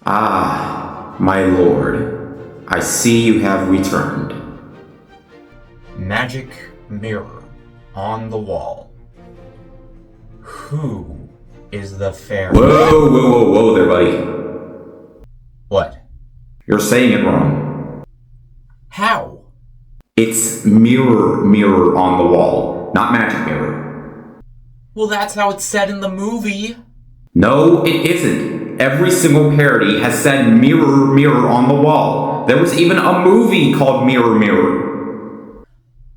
Ah, my lord, I see you have returned. Magic mirror on the wall. Who is the fairest? Whoa there, buddy. What? You're saying it wrong. How? It's mirror on the wall, not magic mirror. Well, that's how it's said in the movie. No, it isn't. Every single parody has said mirror on the wall. There was even a movie called Mirror.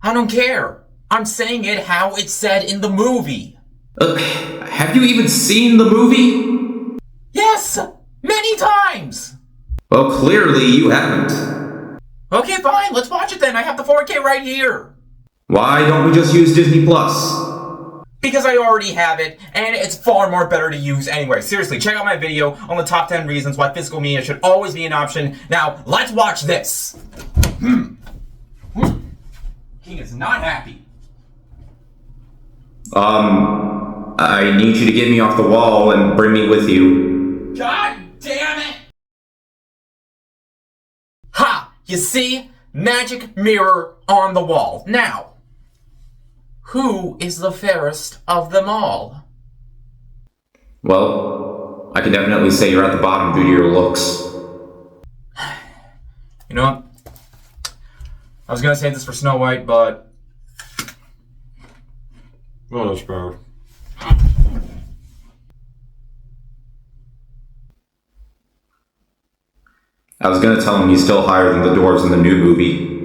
I don't care. I'm saying it how it's said in the movie. Have you even seen the movie? Yes! Many times! Well, clearly you haven't. Okay, fine. Let's watch it then. I have the 4K right here. Why don't we just use Disney Plus? Because I already have it, and it's far more better to use anyway. Seriously, check out my video on the top 10 reasons why physical media should always be an option. Now, let's watch this. King is not happy. I need you to get me off the wall and bring me with you. God damn it! Ha! You see? Magic mirror on the wall. Now, who is the fairest of them all? Well, I can definitely say you're at the bottom due to your looks. You know what? I was gonna say this for Snow White, but... well, that's better. I was gonna tell him he's still higher than the dwarves in the new movie.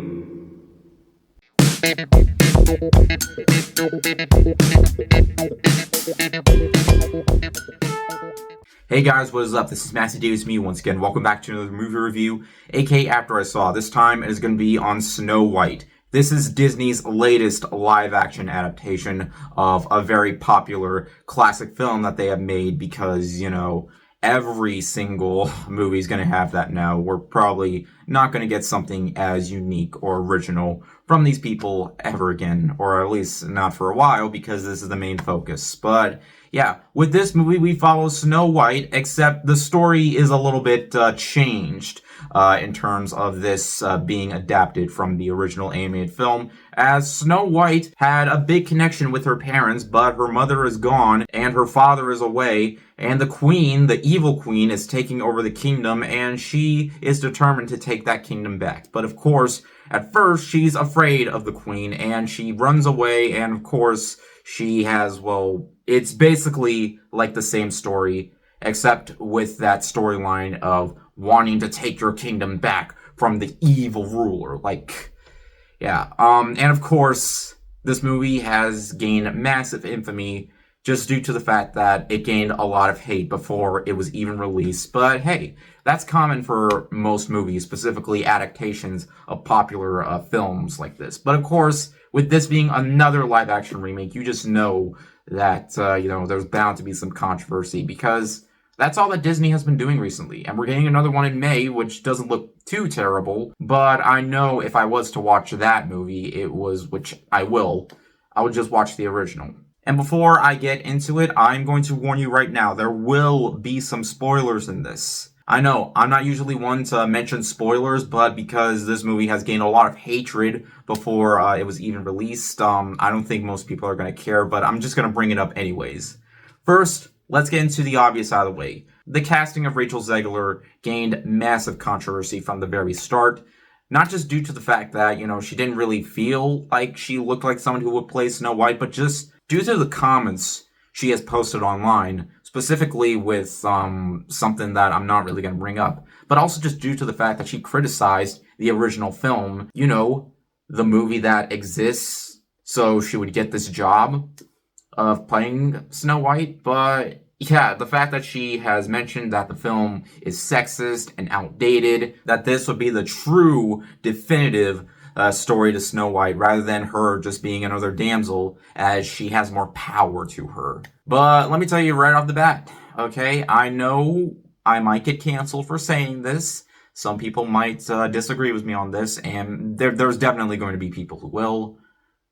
Hey guys, what is up? This is Massey Davis, me once again. Welcome back to another movie review, aka After I Saw. This time it is going to be on Snow White. This is Disney's latest live-action adaptation of a very popular classic film that they have made because, you know, every single movie is going to have that now. We're probably not going to get something as unique or original from these people ever again, or at least not for a while, because this is the main focus. But yeah, with this movie, we follow Snow White, except the story is a little bit changed in terms of this being adapted from the original animated film, as Snow White had a big connection with her parents, but her mother is gone, and her father is away, and the queen, the evil queen, is taking over the kingdom, and she is determined to take that kingdom back. But of course, at first, she's afraid of the queen, and she runs away, and of course, she has, well, it's basically like the same story, except with that storyline of wanting to take your kingdom back from the evil ruler. Like, yeah. And of course, this movie has gained massive infamy just due to the fact that it gained a lot of hate before it was even released. But hey, that's common for most movies, specifically adaptations of popular films like this. But of course, with this being another live-action remake, you just know that, you know, there's bound to be some controversy, because that's all that Disney has been doing recently. And we're getting another one in May, which doesn't look too terrible. But I know if I was to watch that movie, which I would just watch the original. And before I get into it, I'm going to warn you right now, there will be some spoilers in this. I know, I'm not usually one to mention spoilers, but because this movie has gained a lot of hatred before it was even released, I don't think most people are going to care, but I'm just going to bring it up anyways. First, let's get into the obvious out of the way. The casting of Rachel Zegler gained massive controversy from the very start, not just due to the fact that, you know, she didn't really feel like she looked like someone who would play Snow White, but just due to the comments she has posted online, specifically with something that I'm not really going to bring up, but also just due to the fact that she criticized the original film, you know, the movie that exists, so she would get this job of playing Snow White. But yeah, the fact that she has mentioned that the film is sexist and outdated, that this would be the true, definitive story to Snow White, rather than her just being another damsel, as she has more power to her. But let me tell you right off the bat, okay? I know I might get canceled for saying this. Some people might disagree with me on this, and there's definitely going to be people who will.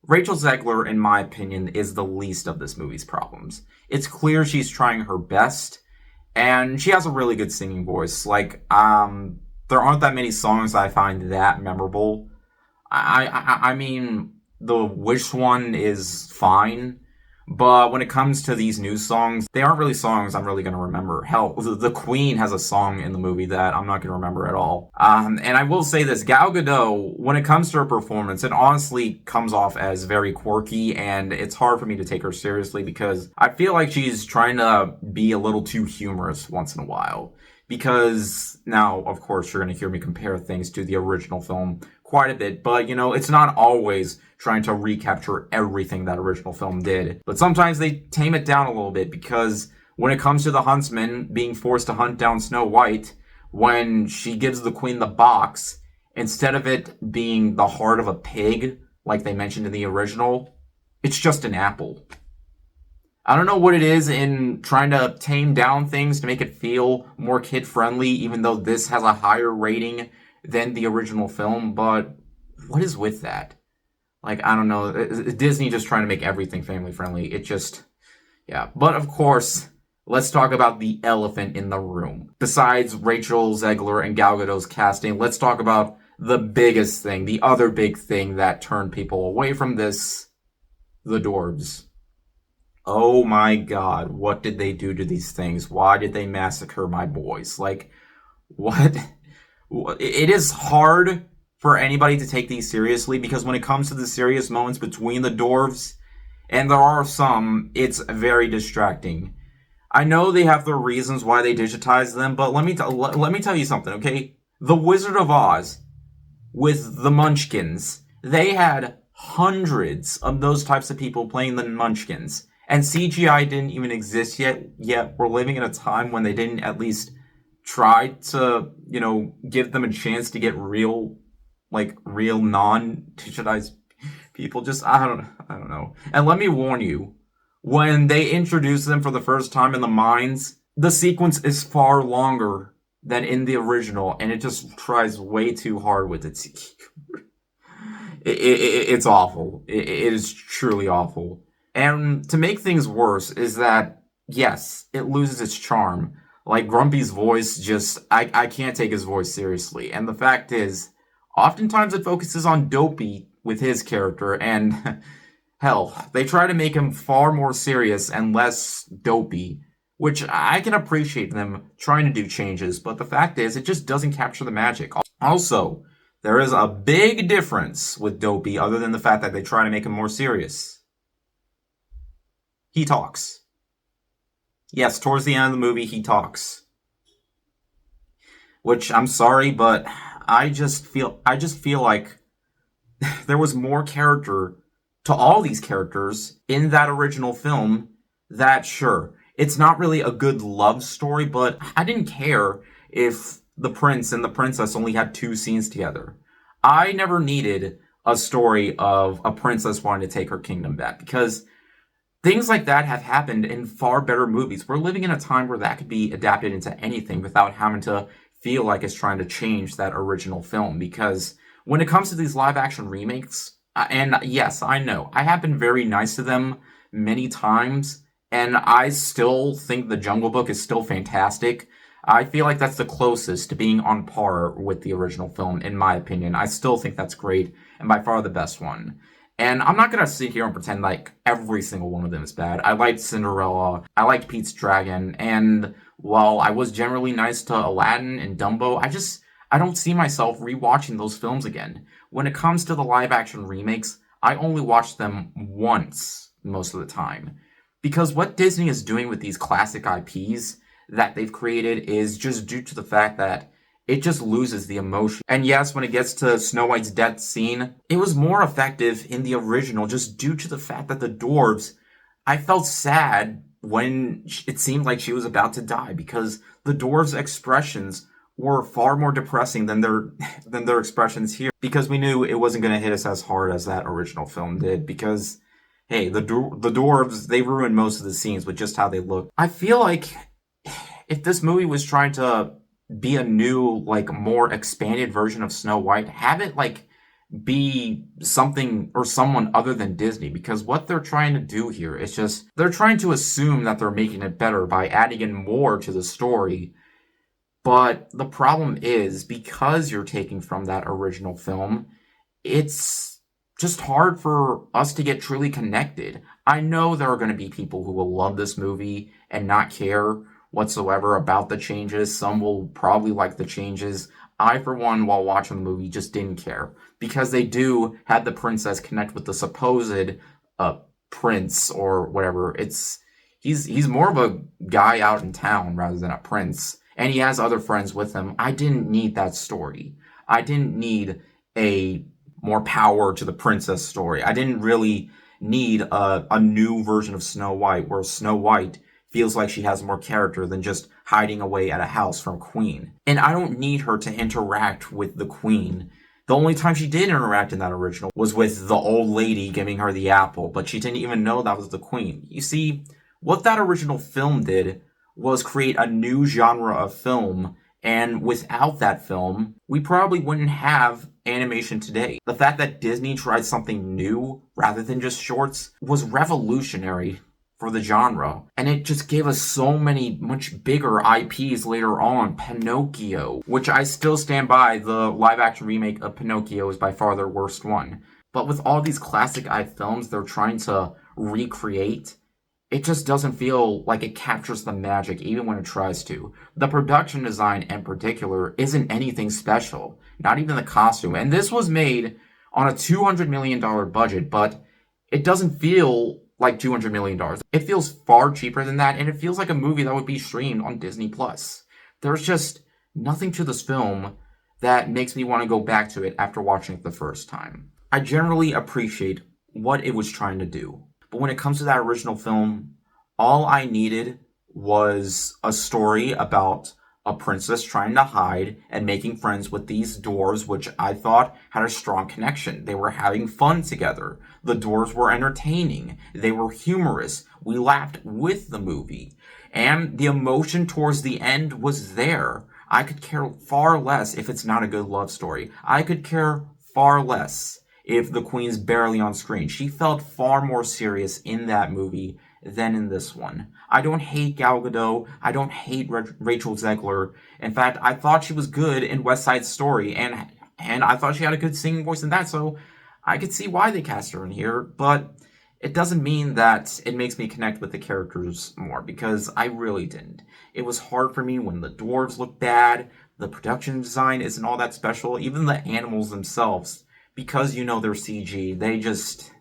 Rachel Zegler, in my opinion, is the least of this movie's problems. It's clear she's trying her best, And she has a really good singing voice. Like, there aren't that many songs I find that memorable. I mean, the Wish one is fine, but when it comes to these new songs, they aren't really songs I'm really going to remember. Hell, the Queen has a song in the movie that I'm not going to remember at all. And I will say this, Gal Gadot, when it comes to her performance, it honestly comes off as very quirky, and it's hard for me to take her seriously because I feel like she's trying to be a little too humorous once in a while. Because now, of course, you're going to hear me compare things to the original film quite a bit, but it's not always trying to recapture everything that original film did. But sometimes they tame it down a little bit because when it comes to the huntsman being forced to hunt down Snow White, when she gives the queen the box, instead of it being the heart of a pig, like they mentioned in the original, it's just an apple. I don't know what it is in trying to tame down things to make it feel more kid-friendly, even though this has a higher rating than the original film, but what is with that? Like, I don't know. Disney just trying to make everything family-friendly. It just, yeah. But, of course, let's talk about the elephant in the room. Besides Rachel Zegler and Gal Gadot's casting, let's talk about the biggest thing, the other big thing that turned people away from this, the dwarves. Oh my god, what did they do to these things? Why did they massacre my boys? Like, what? It is hard for anybody to take these seriously because when it comes to the serious moments between the dwarves, and there are some, it's very distracting. I know they have their reasons why they digitize them, but let me tell you something, okay? The Wizard of Oz with the Munchkins, they had hundreds of those types of people playing the Munchkins. And CGI didn't even exist yet we're living in a time when they didn't at least try to, give them a chance to get real non-digitized people. Just, I don't know. And let me warn you, when they introduce them for the first time in the mines, the sequence is far longer than in the original, and it just tries way too hard with it. It's awful. It is truly awful. And to make things worse is that, yes, it loses its charm. Like, Grumpy's voice just, I can't take his voice seriously. And the fact is, oftentimes it focuses on Dopey with his character, and hell, they try to make him far more serious and less dopey, which I can appreciate them trying to do changes, but the fact is, it just doesn't capture the magic. Also, there is a big difference with Dopey other than the fact that they try to make him more serious. He talks. Yes, towards the end of the movie, he talks. Which, I'm sorry, but I just feel like there was more character to all these characters in that original film that, sure, it's not really a good love story, but I didn't care if the prince and the princess only had 2 scenes together. I never needed a story of a princess wanting to take her kingdom back because things like that have happened in far better movies. We're living in a time where that could be adapted into anything without having to feel like it's trying to change that original film. Because when it comes to these live action remakes, and yes, I know, I have been very nice to them many times, and I still think The Jungle Book is still fantastic. I feel like that's the closest to being on par with the original film, in my opinion. I still think that's great, and by far the best one. And I'm not going to sit here and pretend like every single one of them is bad. I liked Cinderella, I liked Pete's Dragon, and while I was generally nice to Aladdin and Dumbo, I don't see myself rewatching those films again. When it comes to the live-action remakes, I only watch them once most of the time. Because what Disney is doing with these classic IPs that they've created is just due to the fact that it just loses the emotion. And yes, when it gets to Snow White's death scene, it was more effective in the original just due to the fact that the dwarves, I felt sad when it seemed like she was about to die because the dwarves' expressions were far more depressing than their expressions here because we knew it wasn't going to hit us as hard as that original film did because, hey, the dwarves, they ruined most of the scenes with just how they look. I feel like if this movie was trying to be a new, more expanded version of Snow White, have it, be something or someone other than Disney, because what they're trying to do here is just they're trying to assume that they're making it better by adding in more to the story. But the problem is, because you're taking from that original film, it's just hard for us to get truly connected. I know there are going to be people who will love this movie and not care whatsoever about the changes. Some will probably like the changes. I, for one, while watching the movie, just didn't care because they do have the princess connect with the supposed prince or whatever. He's more of a guy out in town rather than a prince, and he has other friends with him. I didn't need that story. I didn't need a more power to the princess story. I didn't really need a new version of Snow White where Snow White feels like she has more character than just hiding away at a house from Queen. And I don't need her to interact with the Queen. The only time she did interact in that original was with the old lady giving her the apple, but she didn't even know that was the Queen. You see, what that original film did was create a new genre of film, and without that film, we probably wouldn't have animation today. The fact that Disney tried something new rather than just shorts was revolutionary for the genre, and it just gave us so many much bigger IPs later on. Pinocchio, which I still stand by, the live action remake of Pinocchio is by far their worst one. But with all these classic films they're trying to recreate, it just doesn't feel like it captures the magic even when it tries to. The production design in particular isn't anything special, not even the costume. And this was made on a $200 million budget, but it doesn't feel like $200 million. It feels far cheaper than that, and it feels like a movie that would be streamed on Disney Plus. There's just nothing to this film that makes me want to go back to it after watching it the first time. I generally appreciate what it was trying to do. But when it comes to that original film, all I needed was a story about a princess trying to hide and making friends with these dwarves, which I thought had a strong connection. They were having fun together. The dwarves were entertaining. They were humorous. We laughed with the movie. And the emotion towards the end was there. I could care far less if it's not a good love story. I could care far less if the Queen's barely on screen. She felt far more serious in that movie than in this one. I don't hate Gal Gadot. I don't hate Rachel Zegler. In fact, I thought she was good in West Side Story, and I thought she had a good singing voice in that, so I could see why they cast her in here, but it doesn't mean that it makes me connect with the characters more, because I really didn't. It was hard for me when the dwarves looked bad, the production design isn't all that special, even the animals themselves, because you know they're CG, they just...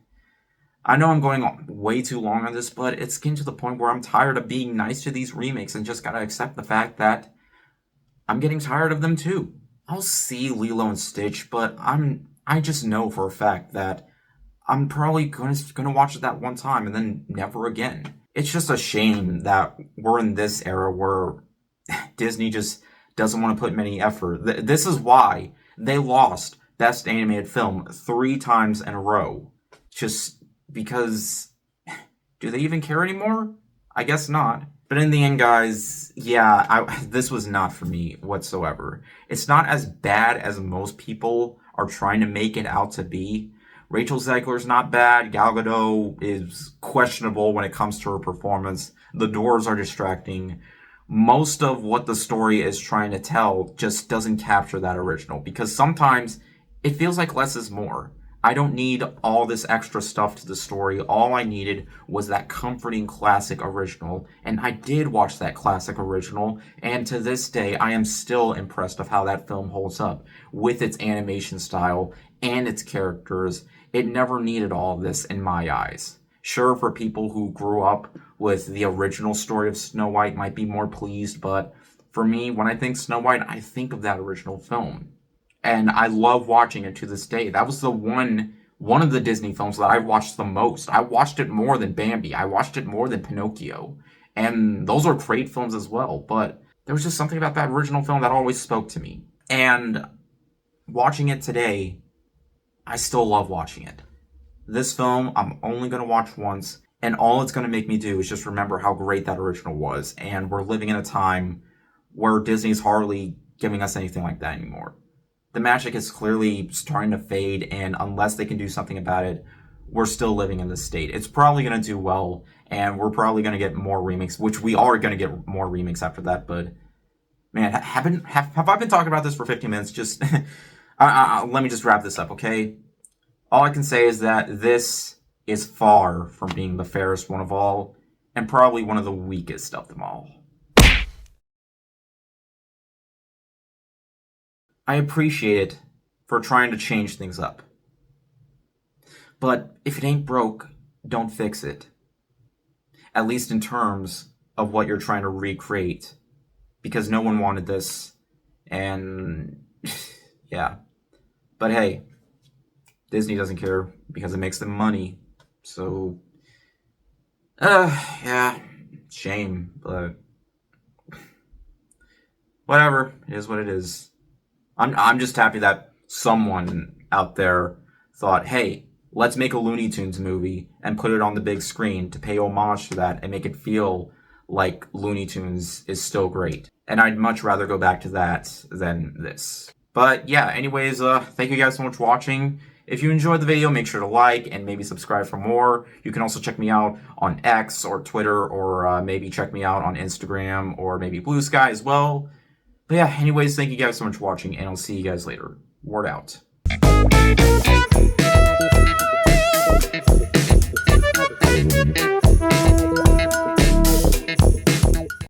I know I'm going on way too long on this, but it's getting to the point where I'm tired of being nice to these remakes and just gotta accept the fact that I'm getting tired of them too. I'll see Lilo and Stitch, but I just know for a fact that I'm probably gonna watch it that one time and then never again. It's just a shame that we're in this era where Disney just doesn't want to put many effort. This is why they lost Best Animated Film 3 times in a row. Just because, do they even care anymore? I guess not. But in the end, guys, yeah, this was not for me whatsoever. It's not as bad as most people are trying to make it out to be. Rachel Zegler's not bad. Gal Gadot is questionable when it comes to her performance. The doors are distracting. Most of what the story is trying to tell just doesn't capture that original, because sometimes it feels like less is more. I don't need all this extra stuff to the story. All I needed was that comforting classic original, and I did watch that classic original, and to this day, I am still impressed of how that film holds up with its animation style and its characters. It never needed all of this in my eyes. Sure, for people who grew up with the original story of Snow White might be more pleased, but for me, when I think Snow White, I think of that original film. And I love watching it to this day. That was the one of the Disney films that I watched the most. I watched it more than Bambi. I watched it more than Pinocchio. And those are great films as well. But there was just something about that original film that always spoke to me. And watching it today, I still love watching it. This film, I'm only going to watch once. And all it's going to make me do is just remember how great that original was. And we're living in a time where Disney's hardly giving us anything like that anymore. The magic is clearly starting to fade, and unless they can do something about it, we're still living in this state. It's probably going to do well, and we're probably going to get more remakes, which we are going to get more remakes after that. But man, have I been talking about this for 15 minutes? Just let me just wrap this up, okay? All I can say is that this is far from being the fairest one of all, and probably one of the weakest of them all. I appreciate it for trying to change things up. But if it ain't broke, don't fix it. At least in terms of what you're trying to recreate. Because no one wanted this, and yeah. But hey, Disney doesn't care because it makes them money. So, yeah, shame, but whatever, it is what it is. I'm just happy that someone out there thought, hey, let's make a Looney Tunes movie and put it on the big screen to pay homage to that and make it feel like Looney Tunes is still great. And I'd much rather go back to that than this. But yeah, anyways, thank you guys so much for watching. If you enjoyed the video, make sure to like and maybe subscribe for more. You can also check me out on X or Twitter, or maybe check me out on Instagram or maybe Blue Sky as well. But yeah, anyways, thank you guys so much for watching, and I'll see you guys later. Word out.